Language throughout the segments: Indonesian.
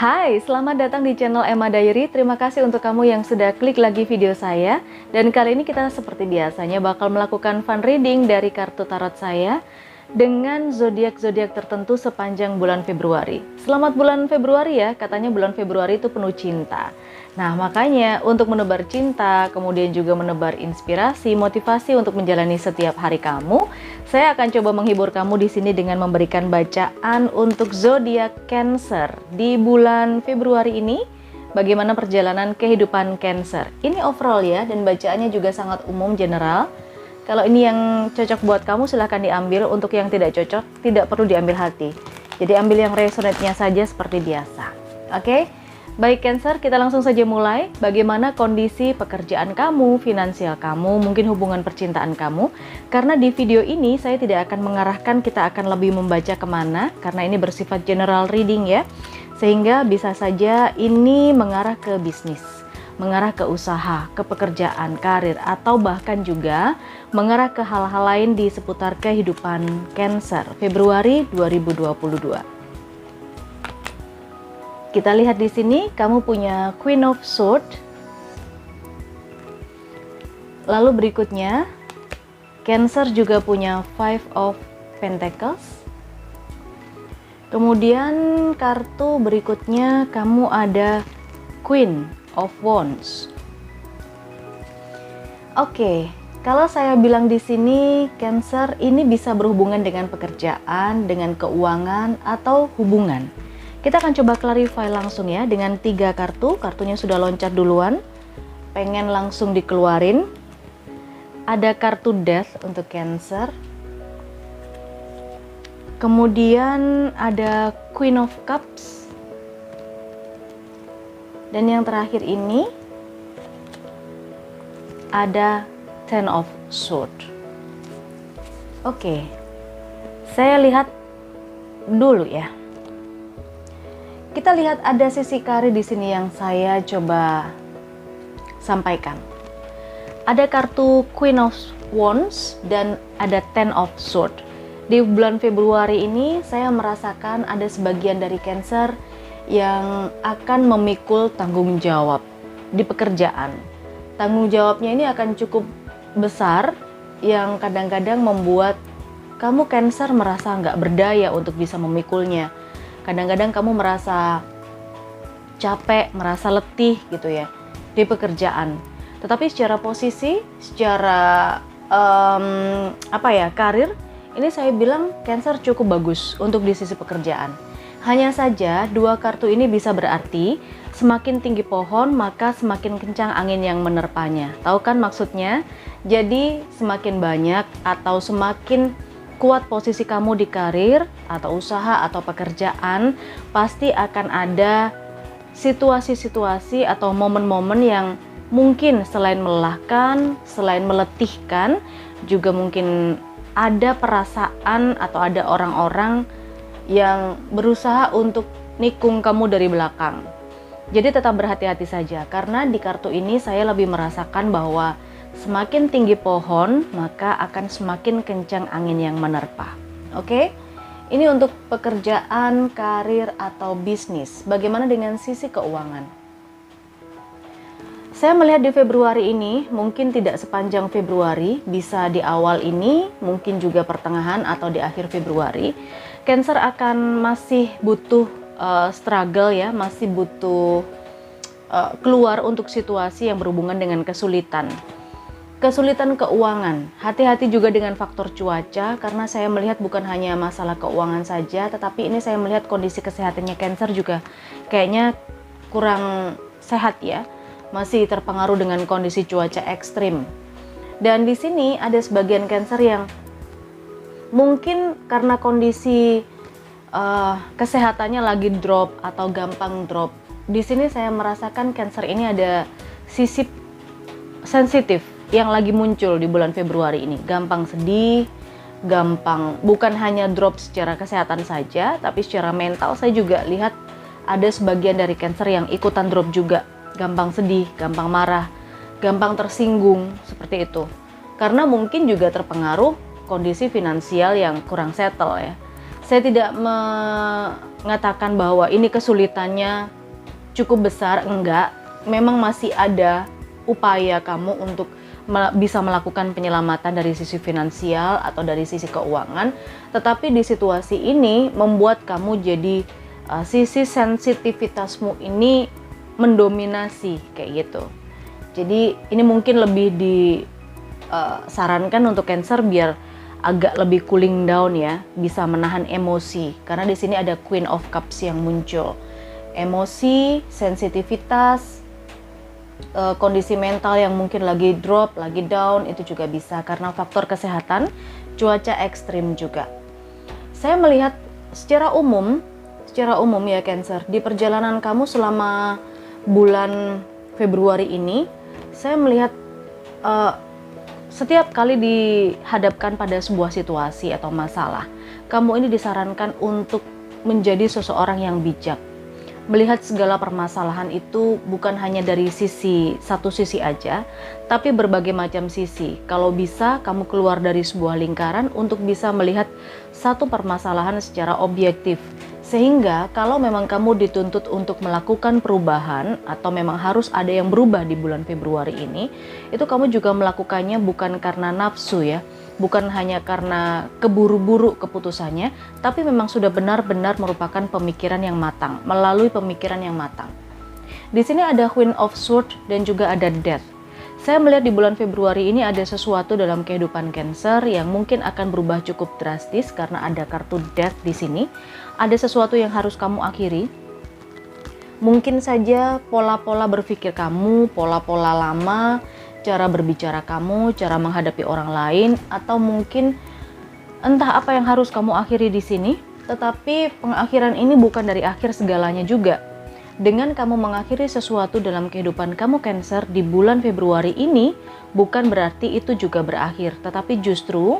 Hai, selamat datang di channel Emma Diary. Terima kasih untuk kamu yang sudah klik lagi video saya. Dan kali ini kita seperti biasanya bakal melakukan fun reading dari kartu tarot saya dengan zodiak-zodiak tertentu sepanjang bulan Februari. Selamat bulan Februari ya, katanya bulan Februari itu penuh cinta. Nah, makanya untuk menebar cinta, kemudian juga menebar inspirasi, motivasi untuk menjalani setiap hari kamu, saya akan coba menghibur kamu di sini dengan memberikan bacaan untuk zodiak Cancer di bulan Februari ini. Bagaimana perjalanan kehidupan Cancer? Ini overall ya, dan bacaannya juga sangat umum, general. Kalau ini yang cocok buat kamu silahkan diambil, untuk yang tidak cocok tidak perlu diambil hati. Jadi ambil yang resonate-nya saja seperti biasa. Oke? Baik Cancer, kita langsung saja mulai. Bagaimana kondisi pekerjaan kamu, finansial kamu, mungkin hubungan percintaan kamu. Karena di video ini saya tidak akan mengarahkan, kita akan lebih membaca kemana, karena ini bersifat general reading ya. Sehingga bisa saja ini mengarah ke bisnis, mengarah ke usaha, ke pekerjaan, karir, atau bahkan juga mengarah ke hal-hal lain di seputar kehidupan Cancer Februari 2022. Kita lihat di sini, kamu punya Queen of Swords. Lalu berikutnya, Cancer juga punya Five of Pentacles. Kemudian kartu berikutnya kamu ada Queen of Wands. Oke, kalau saya bilang di sini Cancer ini bisa berhubungan dengan pekerjaan, dengan keuangan atau hubungan. Kita akan coba clarify langsung ya dengan 3 kartu. Kartunya sudah loncat duluan, pengen langsung dikeluarin. Ada kartu Death untuk Cancer. Kemudian ada Queen of Cups. Dan yang terakhir ini ada Ten of Swords. Oke, saya lihat dulu ya. Kita lihat ada sisi karir di sini yang saya coba sampaikan. Ada kartu Queen of Wands dan ada Ten of Swords. Di bulan Februari ini saya merasakan ada sebagian dari Cancer yang akan memikul tanggung jawab di pekerjaan. Tanggung jawabnya ini akan cukup besar yang kadang-kadang membuat kamu Cancer merasa nggak berdaya untuk bisa memikulnya. Kadang-kadang kamu merasa capek, merasa letih gitu ya di pekerjaan. Tetapi secara posisi, secara karir, ini saya bilang Cancer cukup bagus untuk di sisi pekerjaan. Hanya saja 2 kartu ini bisa berarti semakin tinggi pohon maka semakin kencang angin yang menerpanya. Tahu kan maksudnya? Jadi semakin banyak atau semakin kuat posisi kamu di karir atau usaha atau pekerjaan, pasti akan ada situasi-situasi atau momen-momen yang mungkin selain melelahkan, selain meletihkan, juga mungkin ada perasaan atau ada orang-orang yang berusaha untuk nikung kamu dari belakang. Jadi tetap berhati-hati saja, karena di kartu ini saya lebih merasakan bahwa semakin tinggi pohon, maka akan semakin kencang angin yang menerpa. Oke? Ini untuk pekerjaan, karir, atau bisnis. Bagaimana dengan sisi keuangan? Saya melihat di Februari ini, mungkin tidak sepanjang Februari, bisa di awal ini, mungkin juga pertengahan atau di akhir Februari. Cancer akan masih butuh struggle ya, masih butuh keluar untuk situasi yang berhubungan dengan kesulitan. Kesulitan keuangan, hati-hati juga dengan faktor cuaca, karena saya melihat bukan hanya masalah keuangan saja, tetapi ini saya melihat kondisi kesehatannya Cancer juga kayaknya kurang sehat ya, masih terpengaruh dengan kondisi cuaca ekstrim. Dan di sini ada sebagian Cancer yang mungkin karena kondisi kesehatannya lagi drop atau gampang drop. Di sini saya merasakan Cancer ini ada sisi sensitif yang lagi muncul di bulan Februari ini. Gampang sedih, gampang, bukan hanya drop secara kesehatan saja, tapi secara mental saya juga lihat ada sebagian dari Cancer yang ikutan drop juga. Gampang sedih, gampang marah, gampang tersinggung, seperti itu. Karena mungkin juga terpengaruh kondisi finansial yang kurang settle ya. Saya tidak mengatakan bahwa ini kesulitannya cukup besar, enggak. Memang masih ada upaya kamu untuk bisa melakukan penyelamatan dari sisi finansial atau dari sisi keuangan, tetapi di situasi ini membuat kamu jadi sisi sensitivitasmu ini mendominasi kayak gitu. Jadi ini mungkin lebih disarankan untuk Cancer biar agak lebih cooling down ya, bisa menahan emosi karena di sini ada Queen of Cups yang muncul. Emosi, sensitivitas, kondisi mental yang mungkin lagi drop, lagi down, itu juga bisa karena faktor kesehatan, cuaca ekstrim juga. Saya melihat secara umum ya Cancer, di perjalanan kamu selama bulan Februari ini, saya melihat setiap kali dihadapkan pada sebuah situasi atau masalah, kamu ini disarankan untuk menjadi seseorang yang bijak. Melihat segala permasalahan itu bukan hanya dari satu sisi aja, tapi berbagai macam sisi. Kalau bisa, kamu keluar dari sebuah lingkaran untuk bisa melihat satu permasalahan secara objektif. Sehingga kalau memang kamu dituntut untuk melakukan perubahan atau memang harus ada yang berubah di bulan Februari ini, itu kamu juga melakukannya bukan karena nafsu ya, bukan hanya karena keburu-buru keputusannya, tapi memang sudah benar-benar merupakan pemikiran yang matang, melalui pemikiran yang matang. Di sini ada Queen of Swords dan juga ada Death. Saya melihat di bulan Februari ini ada sesuatu dalam kehidupan Cancer yang mungkin akan berubah cukup drastis karena ada kartu Death di sini. Ada sesuatu yang harus kamu akhiri. Mungkin saja pola-pola berpikir kamu, pola-pola lama, cara berbicara kamu, cara menghadapi orang lain, atau mungkin entah apa yang harus kamu akhiri di sini. Tetapi pengakhiran ini bukan dari akhir segalanya juga. Dengan kamu mengakhiri sesuatu dalam kehidupan kamu Cancer di bulan Februari ini, bukan berarti itu juga berakhir, tetapi justru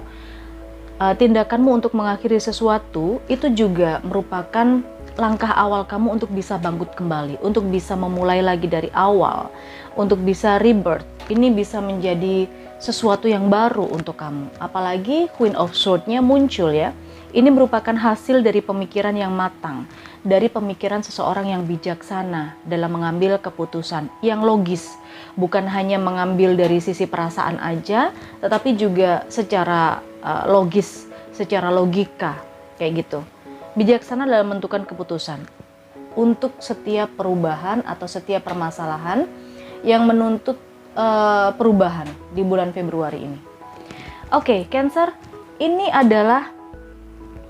tindakanmu untuk mengakhiri sesuatu itu juga merupakan langkah awal kamu untuk bisa bangkit kembali, untuk bisa memulai lagi dari awal, untuk bisa rebirth. Ini bisa menjadi sesuatu yang baru untuk kamu. Apalagi Queen of Swords-nya muncul ya. Ini merupakan hasil dari pemikiran yang matang, dari pemikiran seseorang yang bijaksana dalam mengambil keputusan yang logis. Bukan hanya mengambil dari sisi perasaan aja, tetapi juga secara logis, secara logika, kayak gitu. Bijaksana dalam menentukan keputusan untuk setiap perubahan atau setiap permasalahan yang menuntut perubahan di bulan Februari ini. Oke, Cancer, ini adalah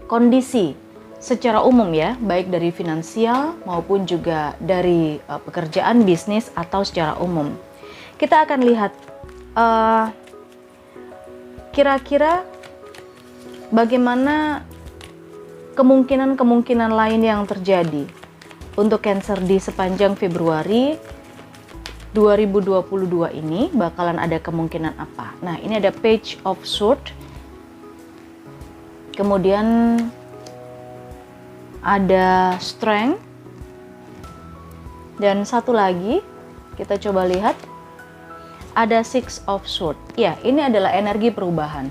kondisi secara umum ya, baik dari finansial maupun juga dari pekerjaan, bisnis, atau secara umum. Kita akan lihat kira-kira bagaimana kemungkinan-kemungkinan lain yang terjadi untuk Cancer di sepanjang Februari 2022 ini. Bakalan ada kemungkinan apa? Nah, ini ada Page of Swords, kemudian ada Strength, dan satu lagi kita coba lihat ada Six of Swords. Ya, ini adalah energi perubahan.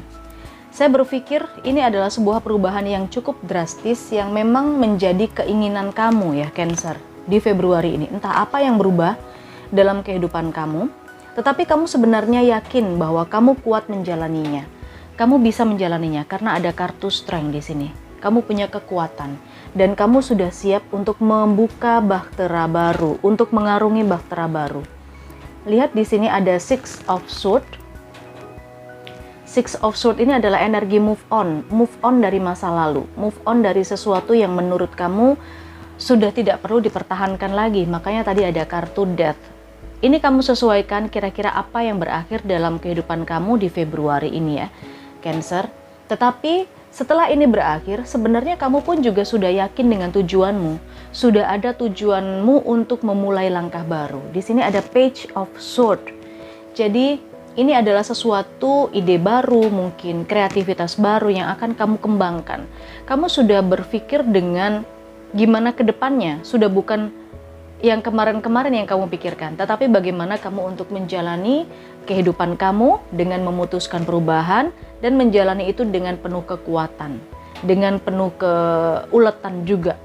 Saya berpikir ini adalah sebuah perubahan yang cukup drastis yang memang menjadi keinginan kamu ya Cancer di Februari ini. Entah apa yang berubah dalam kehidupan kamu, tetapi kamu sebenarnya yakin bahwa kamu kuat menjalaninya. Kamu bisa menjalaninya karena ada kartu Strength di sini. Kamu punya kekuatan dan kamu sudah siap untuk membuka bahtera baru, untuk mengarungi bahtera baru. Lihat di sini ada Six of Swords. Six of Swords ini adalah energi move on dari masa lalu, move on dari sesuatu yang menurut kamu sudah tidak perlu dipertahankan lagi. Makanya tadi ada kartu Death. Ini kamu sesuaikan kira-kira apa yang berakhir dalam kehidupan kamu di Februari ini ya, Cancer. Tetapi setelah ini berakhir, sebenarnya kamu pun juga sudah yakin dengan tujuanmu. Sudah ada tujuanmu untuk memulai langkah baru. Di sini ada Page of Swords. Jadi ini adalah sesuatu ide baru, mungkin kreativitas baru yang akan kamu kembangkan. Kamu sudah berpikir dengan gimana ke depannya, sudah bukan yang kemarin-kemarin yang kamu pikirkan, tetapi bagaimana kamu untuk menjalani kehidupan kamu dengan memutuskan perubahan dan menjalani itu dengan penuh kekuatan. dengan penuh keuletan juga.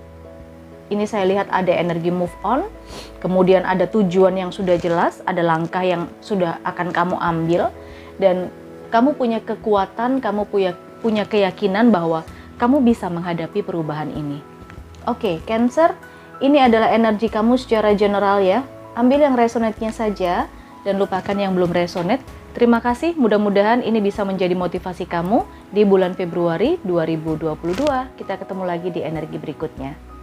Ini saya lihat ada energi move on, kemudian ada tujuan yang sudah jelas, ada langkah yang sudah akan kamu ambil, dan kamu punya kekuatan, kamu punya keyakinan bahwa kamu bisa menghadapi perubahan ini. Oke, Cancer, ini adalah energi kamu secara general ya. Ambil yang resonate-nya saja dan lupakan yang belum resonate. Terima kasih, mudah-mudahan ini bisa menjadi motivasi kamu di bulan Februari 2022. Kita ketemu lagi di energi berikutnya.